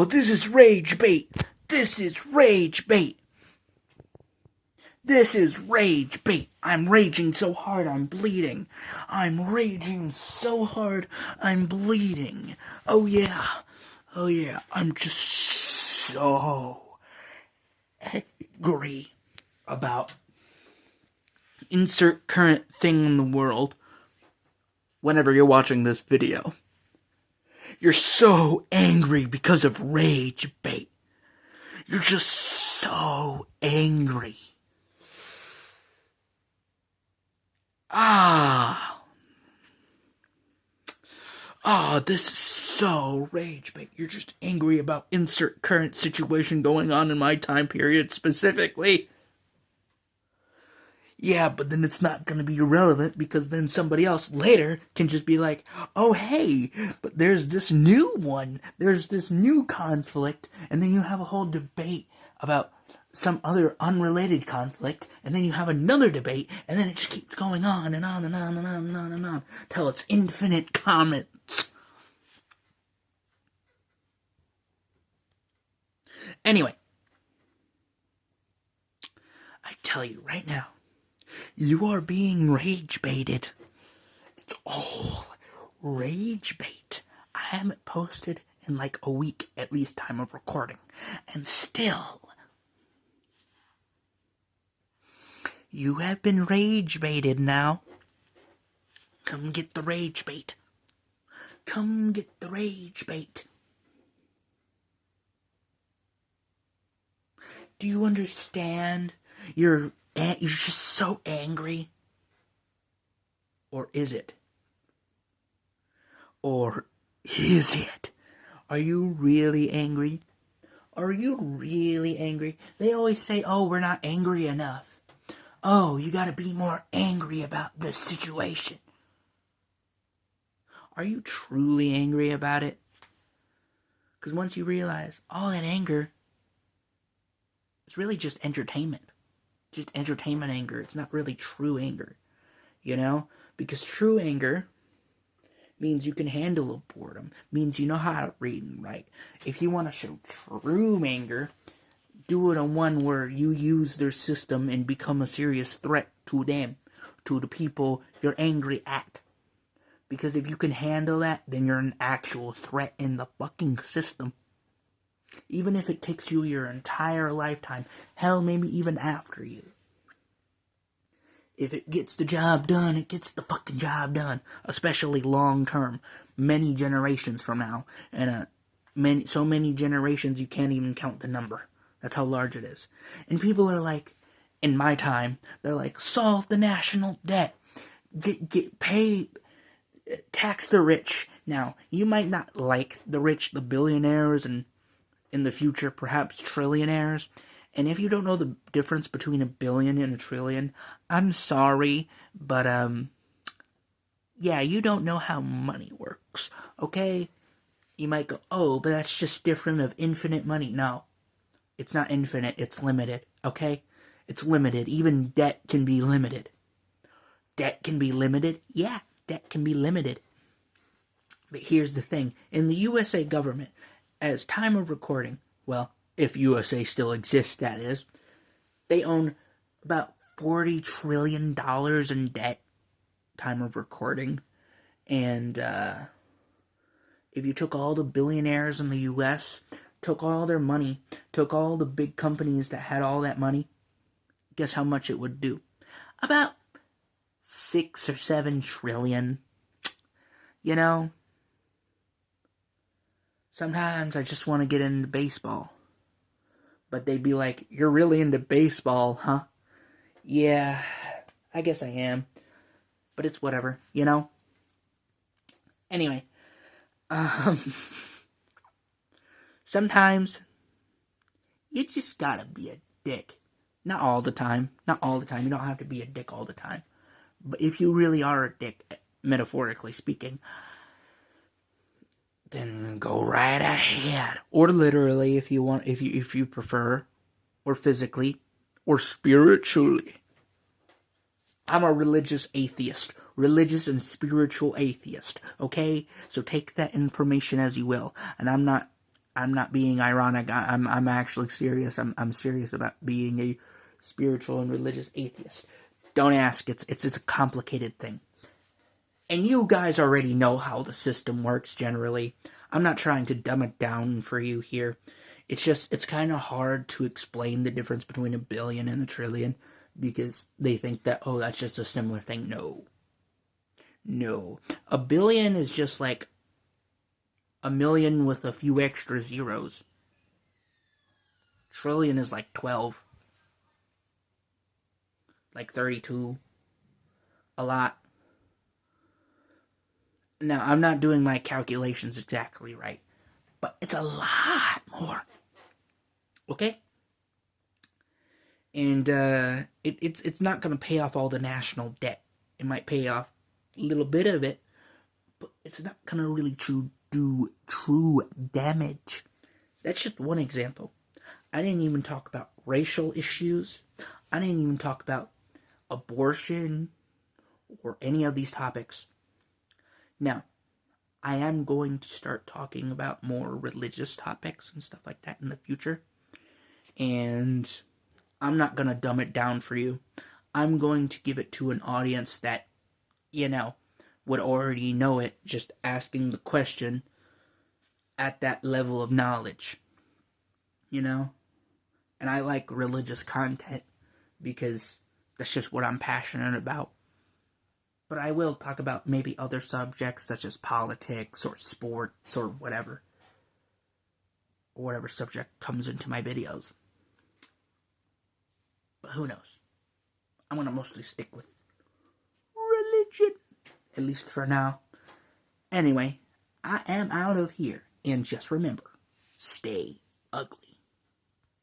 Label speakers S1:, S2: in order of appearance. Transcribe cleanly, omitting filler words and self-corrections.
S1: Oh, this is rage bait. This is rage bait. This is rage bait. I'm raging so hard I'm bleeding. I'm raging so hard I'm bleeding. Oh yeah. Oh yeah. I'm just so angry about insert current thing in the world whenever you're watching this video. You're so angry because of rage bait. You're just so angry. This is so rage bait. You're just angry about insert current situation going on in my time period specifically. Yeah, but then it's not going to be irrelevant because then somebody else later can just be like, oh, hey, but there's this new one. There's this new conflict. And then you have a whole debate about some other unrelated conflict. And then you have another debate. And then it just keeps going on and on and on and on and on and on till it's infinite comments. Anyway, I tell you right now, you are being rage baited. It's all rage bait. I haven't posted in like a week, at least time of recording. And still, you have been rage baited now. Come get the rage bait. Come get the rage bait. Do you understand? You're just so angry. Or is it? Or is it? Are you really angry? Are you really angry? They always say, oh, we're not angry enough. Oh, you gotta be more angry about the situation. Are you truly angry about it? Because once you realize all that anger is really just entertainment. Just entertainment anger. It's not really true anger. You know? Because true anger means you can handle a boredom. Means you know how to read and write. If you want to show true anger, do it on one where you use their system and become a serious threat to them. To the people you're angry at. Because if you can handle that, then you're an actual threat in the fucking system. Even if it takes you your entire lifetime. Hell, maybe even after you. If it gets the job done, it gets the fucking job done. Especially long term. Many generations from now. And so many generations you can't even count the number. That's how large it is. And people are like, in my time, they're like, solve the national debt. Get paid. Tax the rich. Now, you might not like the rich, the billionaires, and in the future, perhaps trillionaires. And if you don't know the difference between a billion and a trillion, I'm sorry, but, yeah, you don't know how money works, okay? You might go, oh, but that's just different of infinite money. No, it's not infinite, it's limited, okay? It's limited. Even debt can be limited. Debt can be limited? Yeah, debt can be limited. But here's the thing. In the USA government, as time of recording, well, if USA still exists, that is, they own about $40 trillion in debt, time of recording. And if you took all the billionaires in the US, took all their money, took all the big companies that had all that money, guess how much it would do? About 6 or 7 trillion. You know? Sometimes I just want to get into baseball. But they'd be like, you're really into baseball, huh? Yeah, I guess I am. But it's whatever, you know? Anyway. Sometimes you just gotta be a dick. Not all the time. Not all the time. You don't have to be a dick all the time. But if you really are a dick, metaphorically speaking, then go right ahead. Or literally, if you want, if you prefer, or physically, or spiritually. I'm a religious atheist. Religious and spiritual atheist. Okay? So take that information as you will. And I'm not I'm not being ironic. I'm actually serious. I'm serious about being a spiritual and religious atheist. Don't ask. It's a complicated thing. And you guys already know how the system works generally. I'm not trying to dumb it down for you here. It's kind of hard to explain the difference between a billion and a trillion because they think that, oh, that's just a similar thing. No. A billion is just like a million with a few extra zeros. Trillion is like 12. Like 32. A lot. Now, I'm not doing my calculations exactly right, but it's a lot more. Okay? And it's not going to pay off all the national debt. It might pay off a little bit of it, but it's not going to really do true damage. That's just one example. I didn't even talk about racial issues. I didn't even talk about abortion or any of these topics. Now, I am going to start talking about more religious topics and stuff like that in the future. And I'm not going to dumb it down for you. I'm going to give it to an audience that, would already know it, just asking the question at that level of knowledge. And I like religious content because that's just what I'm passionate about. But I will talk about maybe other subjects such as politics or sports or whatever. Or whatever subject comes into my videos. But who knows? I'm going to mostly stick with religion. At least for now. Anyway, I am out of here. And just remember, stay ugly.